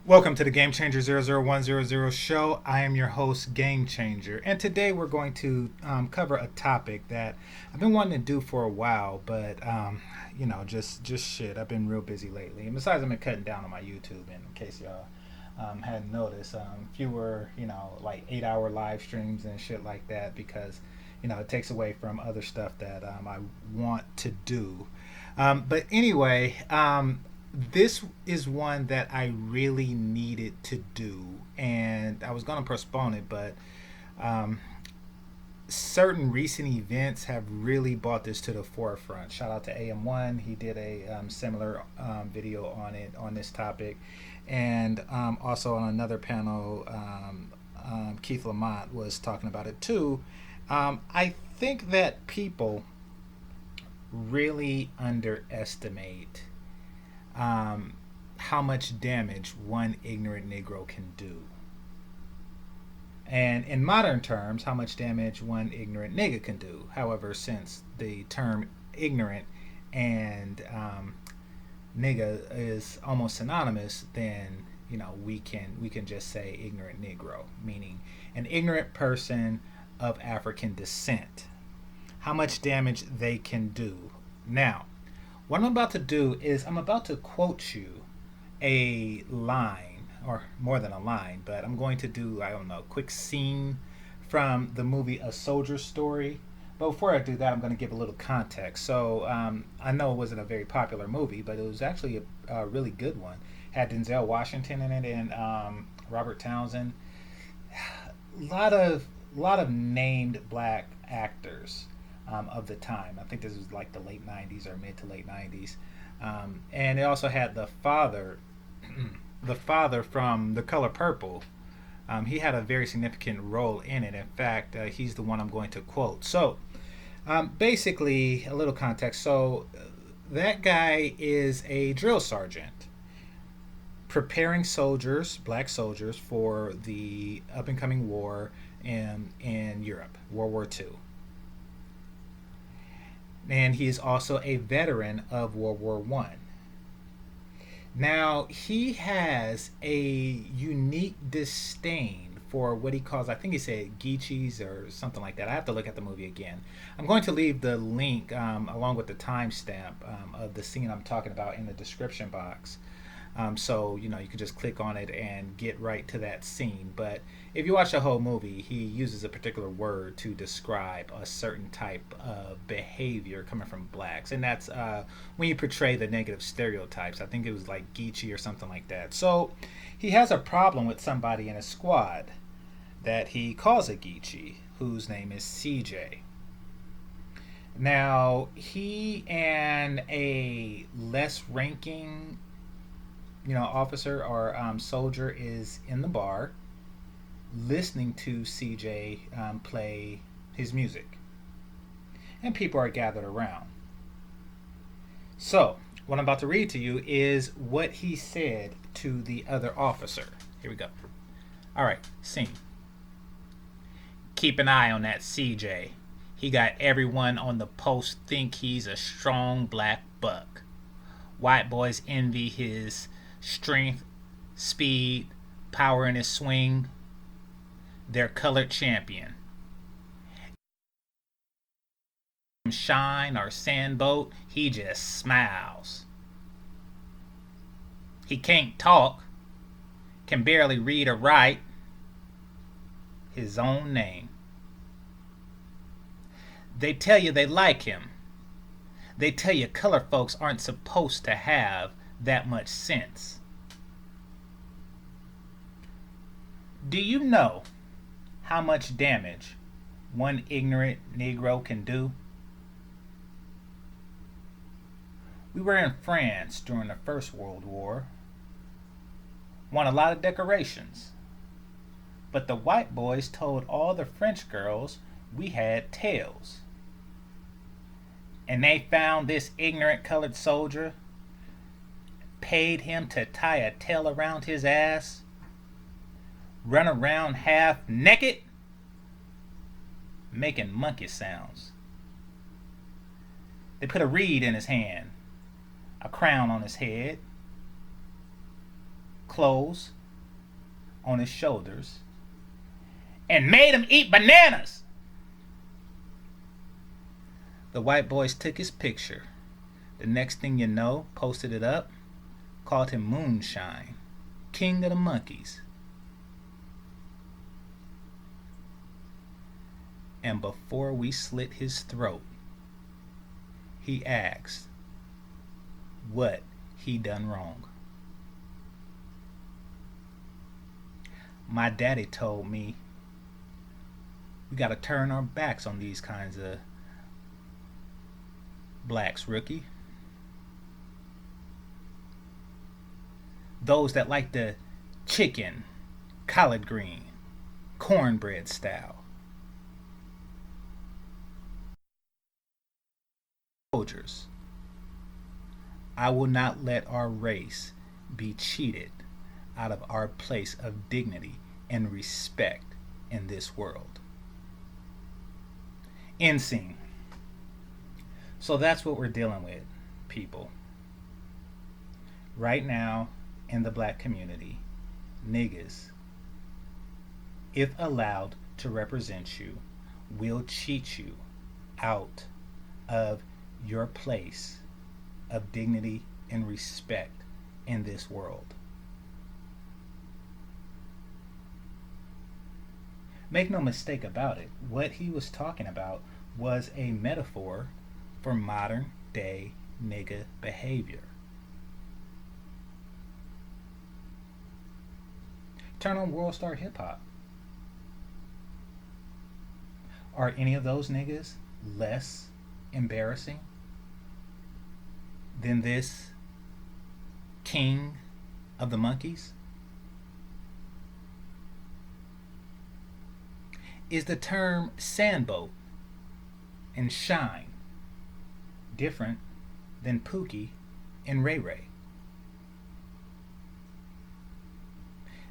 Welcome to the Game Changer 00100 show. I am your host, Game Changer, and today we're going to cover a topic that I've been wanting to do for a while, but just shit. I've been real busy lately, and besides, I've been cutting down on my YouTube. And in case y'all hadn't noticed, fewer like 8 hour live streams and shit like that because it takes away from other stuff that I want to do. But anyway, this is one that I really needed to do, and I was going to postpone it, but um, certain recent events have really brought this to the forefront. Shout out to AM1. He did a similar video on it, on this topic. And also on another panel, Keith Lamont was talking about it too. I think that people really underestimate how much damage one ignorant Negro can do. And in modern terms, how much damage one ignorant nigga can do. However, since the term ignorant and nigga is almost synonymous, then we can just say ignorant Negro, meaning an ignorant person of African descent. How much damage they can do. Now, what I'm about to do is I'm about to quote you a line, or more than a line, but I'm going to do, I don't know, a quick scene from the movie A Soldier's Story. But before I do that, I'm going to give a little context. So I know it wasn't a very popular movie, but it was actually a really good one. Had Denzel Washington in it and Robert Townsend. A lot of named black actors of the time. I think this was like the late '90s or mid to late '90s, and it also had the father, the father from The Color Purple. He had a very significant role in it. In fact, he's the one I'm going to quote. So, basically, a little context. So, that guy is a drill sergeant preparing soldiers, black soldiers, for the up and coming war in Europe, World War II. And he is also a veteran of World War One. Now he has a unique disdain for what he calls, I think he said Geechees or something like that. I have to look at the movie again. I'm going to leave the link along with the timestamp of the scene I'm talking about in the description box. So you can just click on it and get right to that scene. But if you watch the whole movie, he uses a particular word to describe a certain type of behavior coming from blacks, and that's when you portray the negative stereotypes. I think it was like Geechee or something like that. So he has a problem with somebody in a squad that he calls a Geechee, whose name is CJ. Now he and a less ranking officer or soldier is in the bar listening to CJ play his music, and people are gathered around. So, what I'm about to read to you is what he said to the other officer. Here we go. All right, scene. Keep an eye on that CJ. He got everyone on the post think he's a strong black buck. White boys envy his strength, speed, power in his swing. Their colored champion. Shine or sandboat, he just smiles. He can't talk, can barely read or write his own name. They tell you they like him. They tell you color folks aren't supposed to have that much sense. Do you know how much damage one ignorant Negro can do? We were in France during the First World War, won a lot of decorations, but the white boys told all the French girls we had tails. And they found this ignorant colored soldier, paid him to tie a tail around his ass, run around half naked, making monkey sounds. They put a reed in his hand, a crown on his head, clothes on his shoulders and made him eat bananas. The white boys took his picture. The next thing you know, posted it up, called him Moonshine, King of the Monkeys. And before we slit his throat, he asked what he done wrong. My daddy told me we gotta turn our backs on these kinds of blacks, rookie. Those that like the chicken, collard green, cornbread style. Soldiers, I will not let our race be cheated out of our place of dignity and respect in this world. End scene. So that's what we're dealing with, people. Right now, in the black community, niggas, if allowed to represent you, will cheat you out of your place of dignity and respect in this world. Make no mistake about it, what he was talking about was a metaphor for modern day nigga behavior. Turn on World Star Hip Hop. Are any of those niggas less embarrassing than this king of the monkeys? Is the term sandboat and shine different than Pookie and Ray Ray?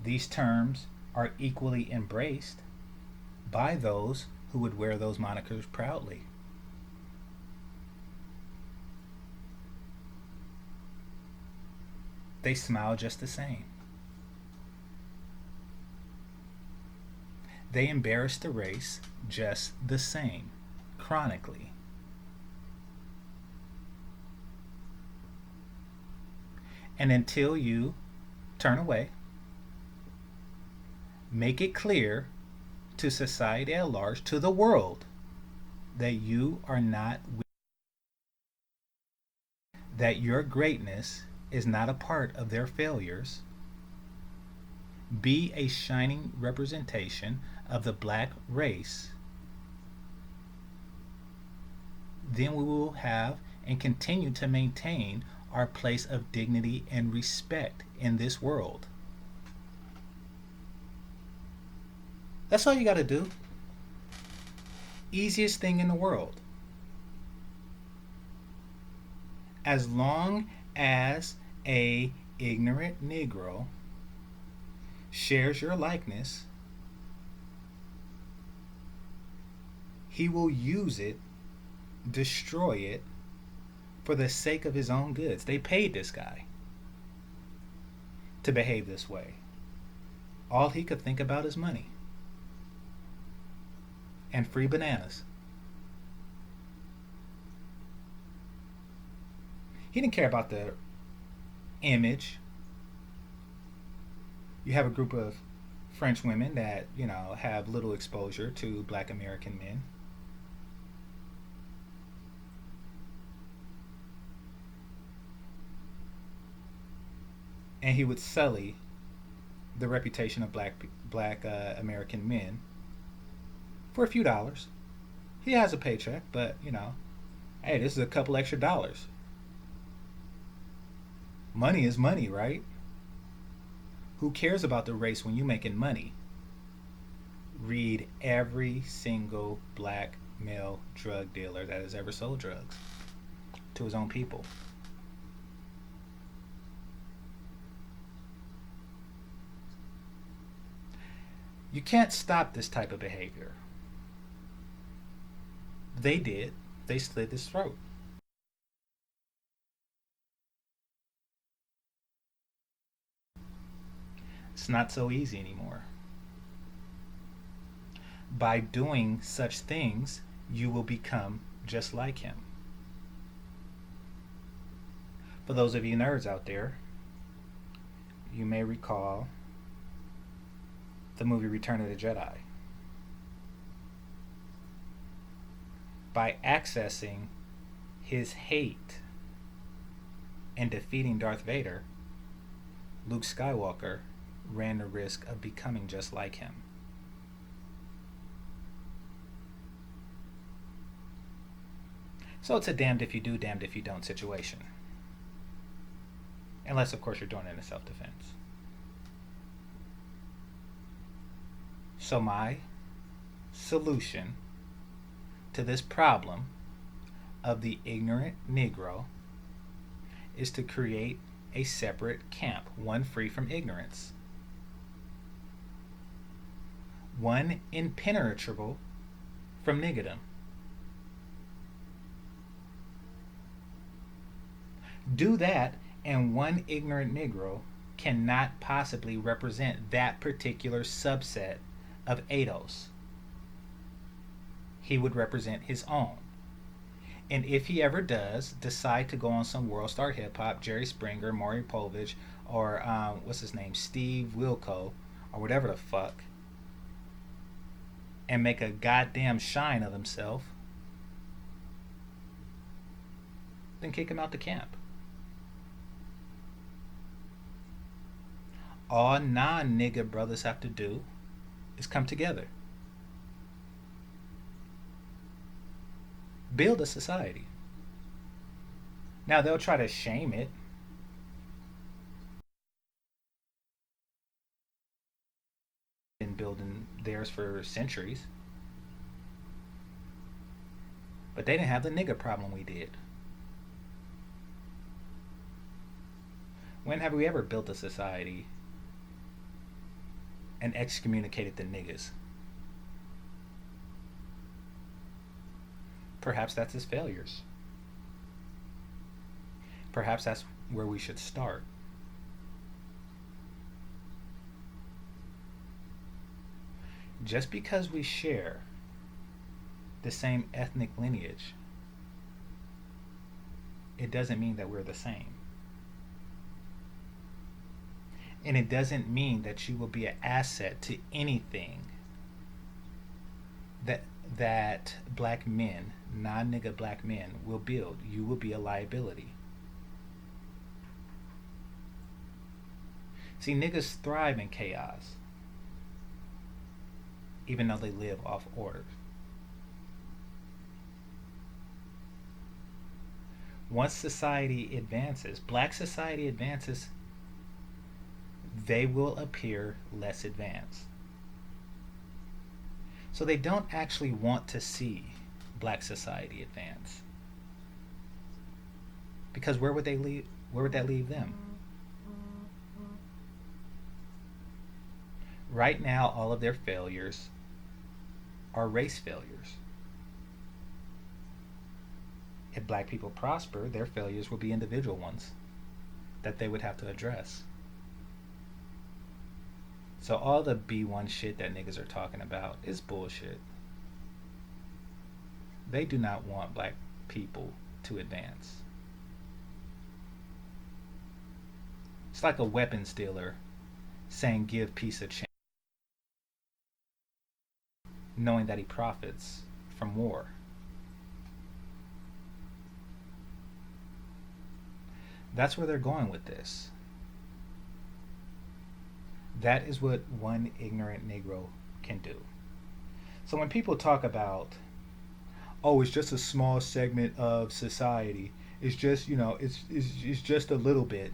These terms are equally embraced by those who would wear those monikers proudly. They smile just the same. They embarrass the race just the same, chronically. And until you turn away, make it clear to society at large, to the world, that you are not, that your greatness is not a part of their failures. Be a shining representation of the black race. Then we will have and continue to maintain our place of dignity and respect in this world. That's all you got to do. Easiest thing in the world. As long as a ignorant Negro shares your likeness, he will use it, destroy it, for the sake of his own goods. They paid this guy to behave this way. All he could think about is money and free bananas. He didn't care about the image. You have a group of French women that, have little exposure to black American men. And he would sully the reputation of black American men for a few dollars. He has a paycheck, but hey, this is a couple extra dollars. Money is money, right? Who cares about the race when you're making money? Read every single black male drug dealer that has ever sold drugs to his own people. You can't stop this type of behavior. They did. They slit his throat. It's not so easy anymore. By doing such things, you will become just like him. For those of you nerds out there, you may recall the movie Return of the Jedi. By accessing his hate and defeating Darth Vader, Luke Skywalker ran the risk of becoming just like him. So it's a damned if you do, damned if you don't situation. Unless, of course, you're doing it in self-defense. So my solution to this problem of the ignorant Negro is to create a separate camp, one free from ignorance, one impenetrable from niggerdom. Do that, and one ignorant Negro cannot possibly represent that particular subset of ADOS. He would represent his own. And if he ever does decide to go on some World Star Hip Hop, Jerry Springer, Maury Povich, or what's his name, Steve Wilco, or whatever the fuck, and make a goddamn shine of himself, then kick him out the camp. All non-nigga brothers have to do is come together. Build a society. Now they'll try to shame it. Been building theirs for centuries. But they didn't have the nigga problem we did. When have we ever built a society and excommunicated the niggas? Perhaps that's his failures. Perhaps that's where we should start. Just because we share the same ethnic lineage, it doesn't mean that we're the same. And it doesn't mean that you will be an asset to anything that black men, non-nigga black men, will build. You will be a liability. See, niggas thrive in chaos, even though they live off orders. Once society advances, black society advances, they will appear less advanced. So they don't actually want to see black society advance. Because where would they leave? Where would that leave them? Right now, all of their failures are race failures. If black people prosper, their failures will be individual ones that they would have to address. So all the B1 shit that niggas are talking about is bullshit. They do not want black people to advance. It's like a weapons dealer saying give peace a chance, knowing that he profits from war. That's where they're going with this. That is what one ignorant Negro can do. So when people talk about, oh, it's just a small segment of society, it's just, it's just a little bit,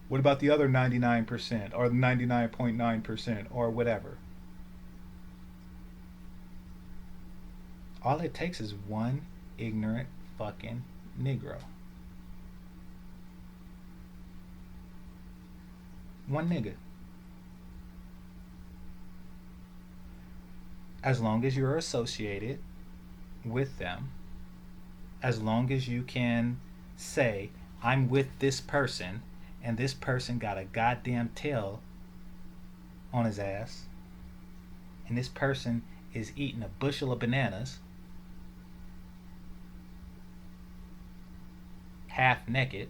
what about the other 99% or 99.9% or whatever? All it takes is one ignorant fucking Negro. One nigga. As long as you're associated with them, as long as you can say, I'm with this person and this person got a goddamn tail on his ass, and this person is eating a bushel of bananas half naked,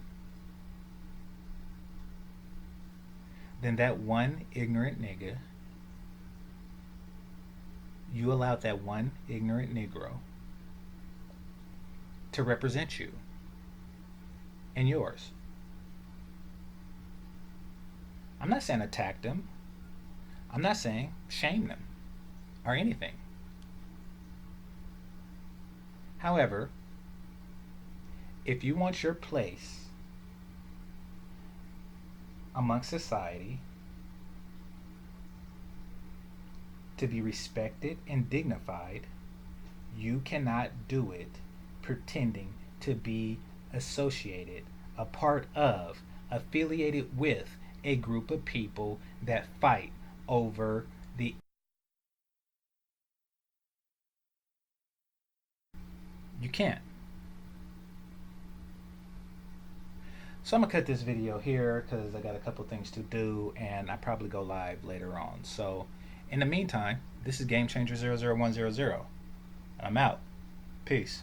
then that one ignorant nigga, you allowed that one ignorant Negro to represent you and yours. I'm not saying attack them. I'm not saying shame them or anything. However, if you want your place amongst society to be respected and dignified, you cannot do it pretending to be associated, a part of, affiliated with a group of people that fight over the. You can't. So I'm gonna cut this video here because I got a couple things to do, and I probably go live later on. So in the meantime, this is Game Changer 00100, and I'm out. Peace.